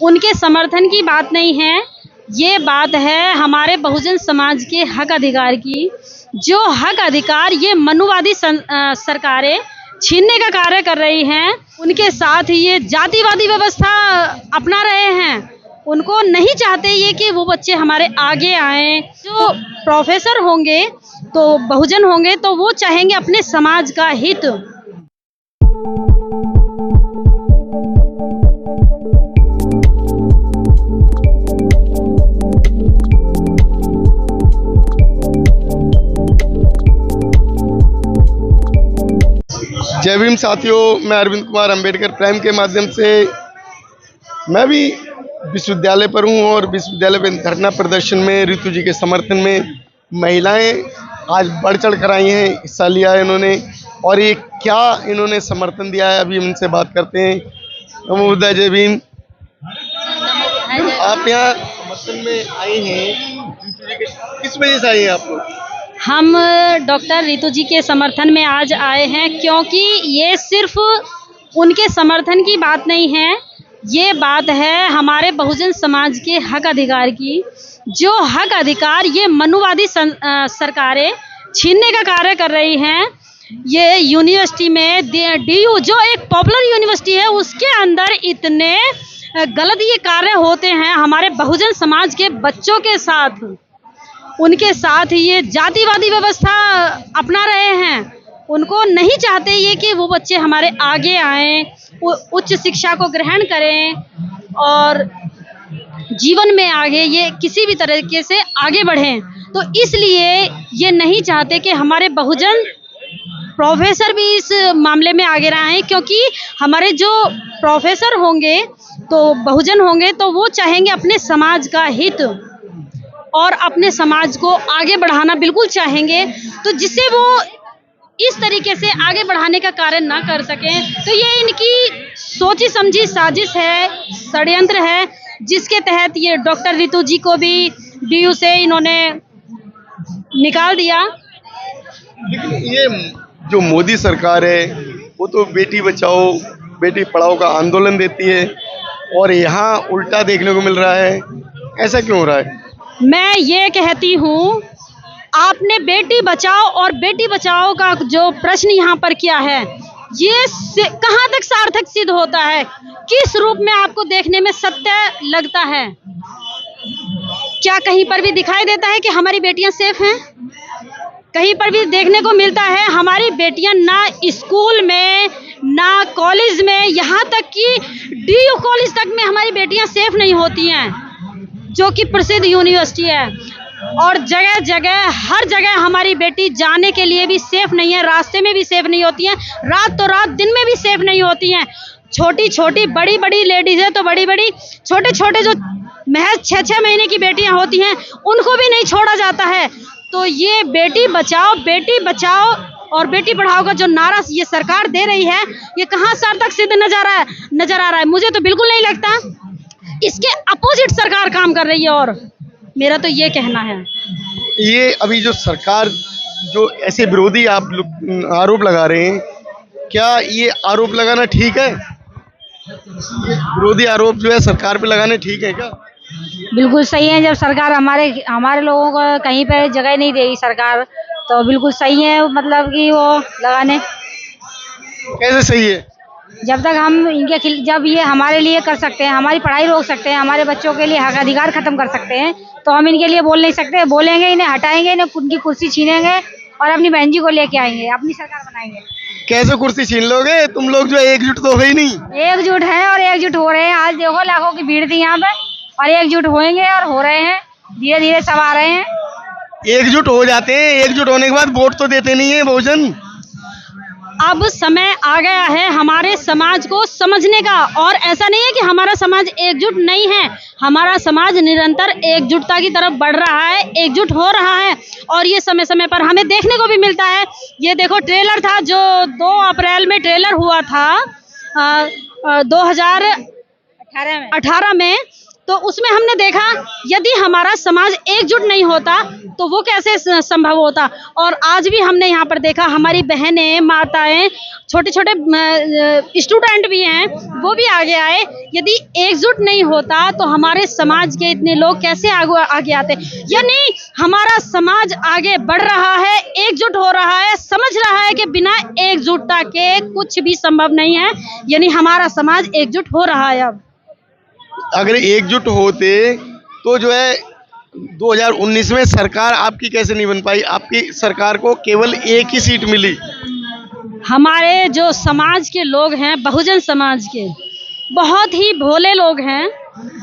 उनके समर्थन की बात नहीं है, ये बात है हमारे बहुजन समाज के हक अधिकार की। जो हक अधिकार ये मनुवादी सरकारें छीनने का कार्य कर रही हैं, उनके साथ ये जातिवादी व्यवस्था अपना रहे हैं। उनको नहीं चाहते ये कि वो बच्चे हमारे आगे आएं। जो प्रोफेसर होंगे तो बहुजन होंगे तो वो चाहेंगे अपने समाज का हित। जय भीम साथियों, मैं अरविंद कुमार अंबेडकर प्राइम के माध्यम से मैं भी विश्वविद्यालय पर हूं और विश्वविद्यालय में धरना प्रदर्शन में ऋतु जी के समर्थन में महिलाएं आज बढ़ चढ़ कर आई हैं, हिस्सा लिया है इन्होंने। और ये क्या इन्होंने समर्थन दिया है, अभी हम इनसे बात करते हैं। नमो बुद्धाय, जय भीम। आप यहाँ समर्थन में आए हैं, किस वजह से आए हैं आप लोग? हम डॉक्टर ऋतु जी के समर्थन में आज आए हैं क्योंकि ये सिर्फ उनके समर्थन की बात नहीं है, ये बात है हमारे बहुजन समाज के हक अधिकार की। जो हक अधिकार ये मनुवादी सरकारें छीनने का कार्य कर रही हैं। ये यूनिवर्सिटी में DU जो एक पॉपुलर यूनिवर्सिटी है, उसके अंदर इतने गलत ये कार्य होते हैं हमारे बहुजन समाज के बच्चों के साथ। उनके साथ ये जातिवादी व्यवस्था अपना रहे हैं। उनको नहीं चाहते ये कि वो बच्चे हमारे आगे आएं, उच्च शिक्षा को ग्रहण करें और जीवन में आगे ये किसी भी तरीके से आगे बढ़ें। तो इसलिए ये नहीं चाहते कि हमारे बहुजन प्रोफेसर भी इस मामले में आगे रहें, क्योंकि हमारे जो प्रोफेसर होंगे तो बहुजन होंगे तो वो चाहेंगे अपने समाज का हित और अपने समाज को आगे बढ़ाना बिल्कुल चाहेंगे। तो जिससे वो इस तरीके से आगे बढ़ाने का कार्य ना कर सकें, तो ये इनकी सोची समझी साजिश है, षड्यंत्र है, जिसके तहत ये डॉक्टर ऋतु जी को भी DU से इन्होंने निकाल दिया। लेकिन ये जो मोदी सरकार है वो तो बेटी बचाओ बेटी पढ़ाओ का आंदोलन देती है और यहाँ उल्टा देखने को मिल रहा है, ऐसा क्यों हो रहा है? मैं ये कहती हूँ, आपने बेटी बचाओ और बेटी बचाओ का जो प्रश्न यहाँ पर किया है, ये कहाँ तक सार्थक सिद्ध होता है? किस रूप में आपको देखने में सत्य लगता है? क्या कहीं पर भी दिखाई देता है कि हमारी बेटियां सेफ हैं? कहीं पर भी देखने को मिलता है हमारी बेटियां ना स्कूल में ना कॉलेज में, यहाँ तक कि DU कॉलेज तक में हमारी बेटियां सेफ नहीं होती हैं, जो कि प्रसिद्ध यूनिवर्सिटी है। और जगह जगह हर जगह हमारी बेटी जाने के लिए भी सेफ नहीं है, रास्ते में भी सेफ नहीं होती हैं, रात तो रात दिन में भी सेफ नहीं होती हैं। छोटी छोटी बड़ी बड़ी लेडीज है तो बड़ी बड़ी, छोटे छोटे जो महज 6-6 महीने की बेटियां होती हैं उनको भी नहीं छोड़ा जाता है। तो ये बेटी बचाओ और बेटी पढ़ाओ का जो नारा ये सरकार दे रही है, ये कहाँ सार्थक सिद्ध नजर आ रहा है? मुझे तो बिल्कुल नहीं लगता। इसके अपोजिट सरकार काम कर रही है और मेरा तो ये कहना है। ये अभी जो सरकार जो ऐसे विरोधी आप लोग आरोप लगा रहे हैं, क्या ये आरोप लगाना ठीक है? ये विरोधी आरोप जो है सरकार पे लगाने ठीक है क्या? बिल्कुल सही है। जब सरकार हमारे लोगों को कहीं पे जगह नहीं देगी सरकार, तो बिल्कुल सही है, मतलब कि वो लगाने। कैसे सही है? जब तक हम जब ये हमारे लिए कर सकते हैं, हमारी पढ़ाई रोक सकते हैं, हमारे बच्चों के लिए हक अधिकार खत्म कर सकते हैं, तो हम इनके लिए बोल नहीं सकते। बोलेंगे, इन्हें हटाएंगे, इन्हें उनकी कुर्सी छीनेंगे और अपनी बहन जी को लेके आएंगे, अपनी सरकार बनाएंगे। कैसे कुर्सी छीन लोगे? तुम लोग जो एकजुट तो हो ही नहीं। एकजुट है और एकजुट हो रहे हैं। आज देखो लाखों की भीड़ थी यहाँ पे और एकजुट होंगे और हो रहे हैं, धीरे धीरे सब आ रहे हैं। एकजुट हो जाते हैं, एकजुट होने के बाद वोट तो देते नहीं है बहुजन। अब समय आ गया है हमारे समाज को समझने का, और ऐसा नहीं है कि हमारा समाज एकजुट नहीं है। हमारा समाज निरंतर एकजुटता की तरफ बढ़ रहा है, एकजुट हो रहा है, और ये समय समय पर हमें देखने को भी मिलता है। ये देखो ट्रेलर था जो 2 अप्रैल में ट्रेलर हुआ था 2018 में, तो उसमें हमने देखा यदि हमारा समाज एकजुट नहीं होता तो वो कैसे संभव होता। और आज भी हमने यहाँ पर देखा, हमारी बहनें, माताएं, छोटे छोटे स्टूडेंट भी हैं, वो भी आगे आए। यदि एकजुट नहीं होता तो हमारे समाज के इतने लोग कैसे आगे आते। यानी हमारा समाज आगे बढ़ रहा है, एकजुट हो रहा है, समझ रहा है कि बिना एकजुटता के कुछ भी संभव नहीं है। यानी हमारा समाज एकजुट हो रहा है। अब अगर एकजुट होते तो जो है 2019 में सरकार आपकी कैसे नहीं बन पाई? आपकी सरकार को केवल एक ही सीट मिली। हमारे जो समाज के लोग हैं, बहुजन समाज के, बहुत ही भोले लोग हैं,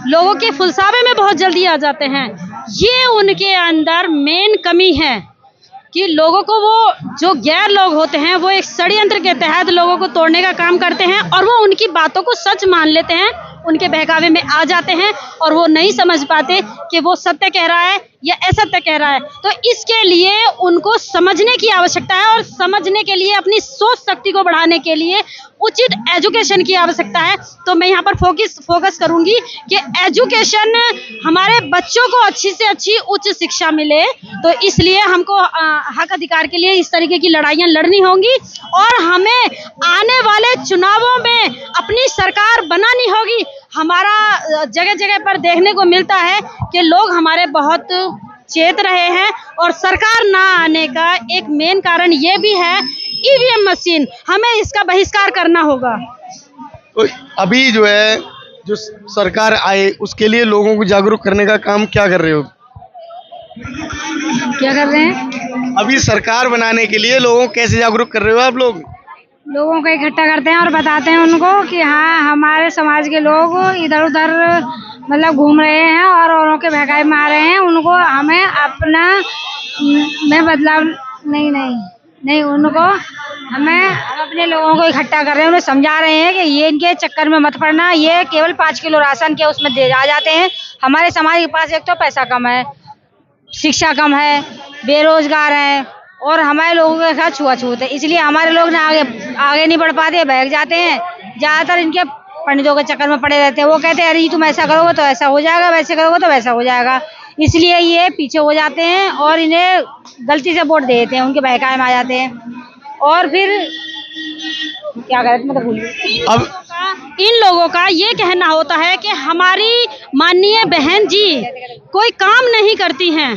लोगों के फुलसावे में बहुत जल्दी आ जाते हैं। ये उनके अंदर मेन कमी है कि लोगों को, वो जो गैर लोग होते हैं, वो एक षड्यंत्र के तहत लोगों को तोड़ने का काम करते हैं और वो उनकी बातों को सच मान लेते हैं, उनके बहकावे में आ जाते हैं और वो नहीं समझ पाते कि वो सत्य कह रहा है या असत्य कह रहा है। तो इसके लिए उनको समझने की आवश्यकता है और समझने के लिए अपनी सोच शक्ति को बढ़ाने के लिए उचित एजुकेशन की आवश्यकता है। तो मैं यहाँ पर फोकस करूंगी कि एजुकेशन, हमारे बच्चों को अच्छी से अच्छी उच्च शिक्षा मिले। तो इसलिए हमको हक अधिकार के लिए इस तरीके की लड़ाइयाँ लड़नी होंगी और हमें आने वाले चुनावों में अपनी सरकार बनानी होगी। हमारा जगह जगह पर देखने को मिलता है कि लोग हमारे बहुत चेत रहे हैं और सरकार ना आने का एक मेन कारण ये भी है ईवीएम मशीन, हमें इसका बहिष्कार करना होगा। तो अभी जो है, जो सरकार आए उसके लिए लोगों को जागरूक करने का काम क्या कर रहे हो? क्या कर रहे हैं? अभी सरकार बनाने के लिए लोगों को कैसे जागरूक कर रहे हो आप लोग? लोगों को इकट्ठा करते हैं और बताते हैं उनको कि हाँ, हमारे समाज के लोग इधर उधर मतलब घूम रहे हैं और औरों के बहकावे में आ रहे हैं। उनको हमें अपना में बदलाव नहीं उनको हम अपने लोगों को इकट्ठा कर रहे हैं, उन्हें समझा रहे हैं कि ये इनके चक्कर में मत पड़ना। ये केवल 5 किलो राशन के उसमें दे आ जाते हैं। हमारे समाज के पास एक तो पैसा कम है, शिक्षा कम है, बेरोजगार है और हमारे लोगों के साथ छुआछूत है। इसलिए हमारे लोग ना आगे नहीं बढ़ पाते, बहक जाते हैं। ज़्यादातर इनके पंडितों के चक्कर में पड़े रहते हैं। वो कहते हैं अरे तुम ऐसा करोगे तो ऐसा हो जाएगा, वैसे करोगे तो वैसा हो जाएगा। इसलिए ये पीछे हो जाते हैं और इन्हें गलती से वोट दे देते हैं, उनके बहकावे में आ जाते हैं और फिर क्या करते मतलब भूलिए। अब इन लोगों का ये कहना होता है कि हमारी माननीय बहन जी कोई काम नहीं करती हैं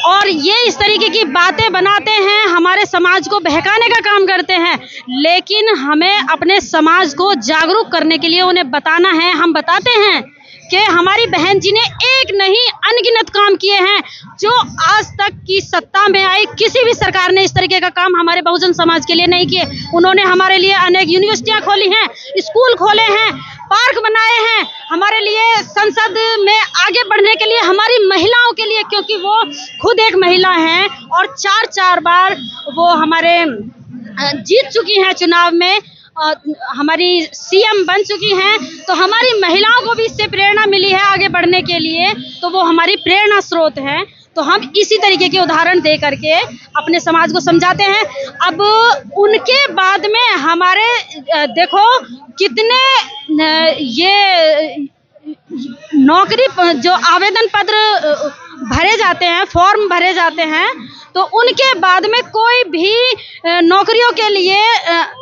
और ये इस तरीके की बातें बनाते हैं, हमारे समाज को बहकाने का काम करते हैं। लेकिन हमें अपने समाज को जागरूक करने के लिए उन्हें बताना है। हम बताते हैं कि हमारी बहन जी ने एक नहीं अनगिनत काम किए हैं। जो आज तक की सत्ता में आई किसी भी सरकार ने इस तरीके का काम हमारे बहुजन समाज के लिए नहीं किए। उन्होंने हमारे लिए अनेक यूनिवर्सिटियां खोली हैं, स्कूल खोले हैं, पार्क बनाए हैं, हमारे लिए संसद में आगे बढ़ने के लिए, हमारी महिलाओं के लिए, क्योंकि वो खुद एक महिला हैं और 4 बार वो हमारे जीत चुकी हैं चुनाव में, हमारी सीएम बन चुकी हैं। तो हमारी महिलाओं को भी इससे प्रेरणा मिली है आगे बढ़ने के लिए, तो वो हमारी प्रेरणा स्रोत है। तो हम इसी तरीके के उदाहरण दे करके अपने समाज को समझाते हैं। अब उनके बाद में हमारे देखो कितने ये नौकरी जो आवेदन पत्र भरे जाते हैं, फॉर्म भरे जाते हैं, तो उनके बाद में कोई भी नौकरियों के लिए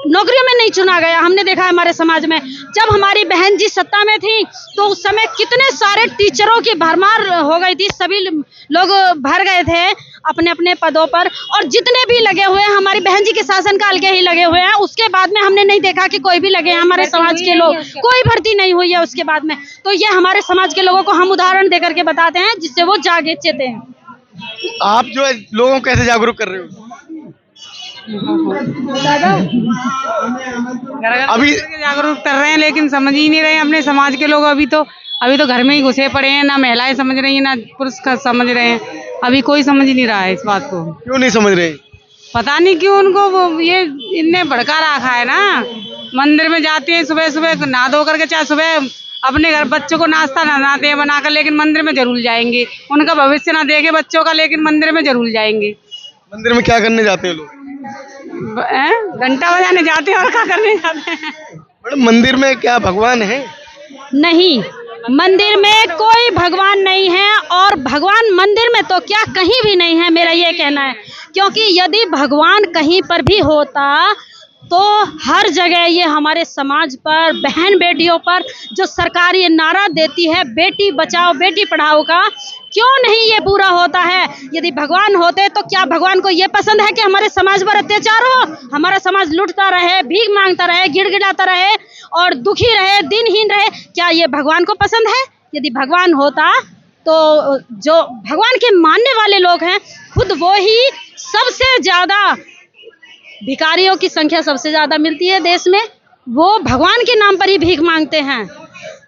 नौकरियों में नहीं चुना गया। हमने देखा है हमारे समाज में, जब हमारी बहन जी सत्ता में थी तो उस समय कितने सारे टीचरों की भरमार हो गई थी, सभी लोग भर गए थे अपने अपने पदों पर और जितने भी लगे हुए हैं हमारी बहन जी के शासनकाल के ही लगे हुए हैं। उसके बाद में हमने नहीं देखा कि कोई भी लगे हैं हमारे समाज के लोग, कोई भर्ती नहीं हुई है उसके बाद में। तो ये हमारे समाज के लोगों को हम उदाहरण दे करके बताते हैं जिससे वो जागे चेते हैं। आप जो है लोगों को कैसे जागरूक कर रहे हो? अभी जागरूक कर रहे हैं लेकिन समझ ही नहीं रहे हैं अपने समाज के लोग। अभी तो घर में ही घुसे पड़े हैं, ना महिलाएं समझ रही हैं ना पुरुष समझ रहे हैं। अभी कोई समझ नहीं रहा है इस बात को। क्यों नहीं समझ रहे? पता नहीं क्यों उनको वो ये इनने भड़का रखा है ना। मंदिर में जाते हैं सुबह सुबह नहा धो करके, चाहे सुबह अपने घर बच्चों को नाश्ता बनाते हैं बनाकर, लेकिन मंदिर में जरूर जाएंगे। उनका भविष्य ना देखे बच्चों का, लेकिन मंदिर में जरूर जाएंगे। मंदिर में क्या करने जाते हैं लोग? घंटा बजाने जाते हैं और क्या करने जाते हैं। मैडम मंदिर में क्या भगवान है? नहीं, मंदिर में कोई भगवान नहीं है, और भगवान मंदिर में तो क्या कहीं भी नहीं है, मेरा ये कहना है। क्योंकि यदि भगवान कहीं पर भी होता तो हर जगह ये हमारे समाज पर, बहन बेटियों पर जो सरकार ये नारा देती है बेटी बचाओ बेटी पढ़ाओ का, क्यों नहीं ये पूरा होता है। यदि भगवान होते तो क्या भगवान को ये पसंद है कि हमारे समाज पर अत्याचार हो, हमारा समाज लुटता रहे, भीख मांगता रहे, गिड़गिड़ाता रहे और दुखी रहे, दिनहीन रहे? क्या ये भगवान को पसंद है? यदि भगवान होता तो जो भगवान के मानने वाले लोग हैं खुद वो ही सबसे ज़्यादा, भिखारियों की संख्या सबसे ज़्यादा मिलती है देश में, वो भगवान के नाम पर ही भीख मांगते हैं।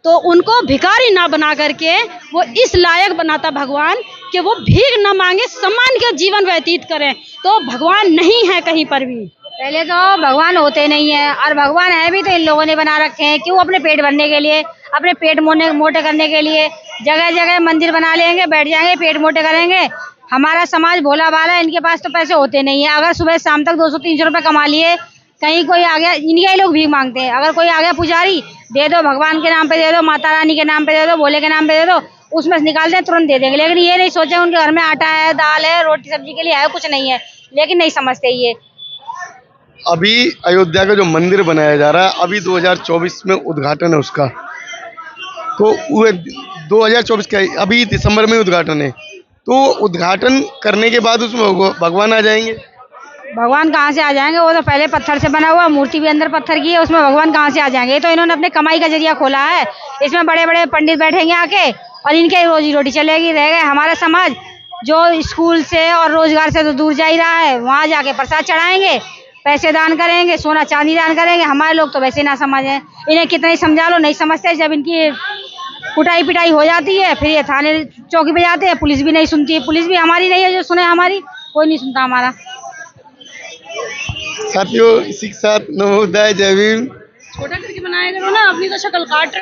तो उनको भिखारी ना बना करके वो इस लायक बनाता भगवान कि वो भीख ना मांगे, सम्मान के जीवन व्यतीत करें। तो भगवान नहीं है कहीं पर भी। पहले तो भगवान होते नहीं है, और भगवान है भी तो इन लोगों ने बना रखे हैं। क्यों? अपने पेट भरने के लिए, अपने पेट मोटे करने के लिए जगह जगह मंदिर बना लेंगे, बैठ जाएंगे, पेट मोटे करेंगे। हमारा समाज भोला भाला, इनके पास तो पैसे होते नहीं है। अगर सुबह शाम तक 200-300 रुपये कमा लिए, कहीं कोई आ गया, इनके ही लोग भीख मांगते हैं। अगर कोई आ गया पुजारी, दे दो, भगवान के नाम पे दे दो, माता रानी के नाम पे दे दो, भोले के नाम पे दे दो, उसमें से निकालते हैं, तुरंत दे देंगे। लेकिन ये नहीं सोचे उनके घर में आटा है, दाल है, रोटी सब्जी के लिए है, कुछ नहीं है, लेकिन नहीं समझते ये। अभी अयोध्या का जो मंदिर बनाया जा रहा है, अभी 2024 में उद्घाटन है उसका, तो वो 2024 का अभी दिसंबर में उद्घाटन है। तो उद्घाटन करने के बाद उसमें भगवान आ जाएंगे? भगवान कहाँ से आ जाएंगे? वो तो पहले पत्थर से बना हुआ, मूर्ति भी अंदर पत्थर की है, उसमें भगवान कहाँ से आ जाएंगे? ये तो इन्होंने अपने कमाई का जरिया खोला है। इसमें बड़े बड़े पंडित बैठेंगे आके और इनके रोजी रोटी चलेगी। रह गए हमारा समाज जो स्कूल से और रोजगार से तो दूर जा ही रहा है, वहाँ जाके प्रसाद चढ़ाएंगे, पैसे दान करेंगे, सोना चांदी दान करेंगे। हमारे लोग तो वैसे ना समझ है, इन्हें कितना ही समझा लो नहीं समझते। जब इनकी कुटाई पिटाई हो जाती है फिर ये थाने चौकी पे जाते हैं, पुलिस भी नहीं सुनती है। पुलिस भी हमारी नहीं है जो सुने, हमारी कोई नहीं सुनता हमारा। साथियों, इसी के साथ नमोदय, जय भीम। छोटा करके बनाया करो ना, अपनी तो शक्ल काट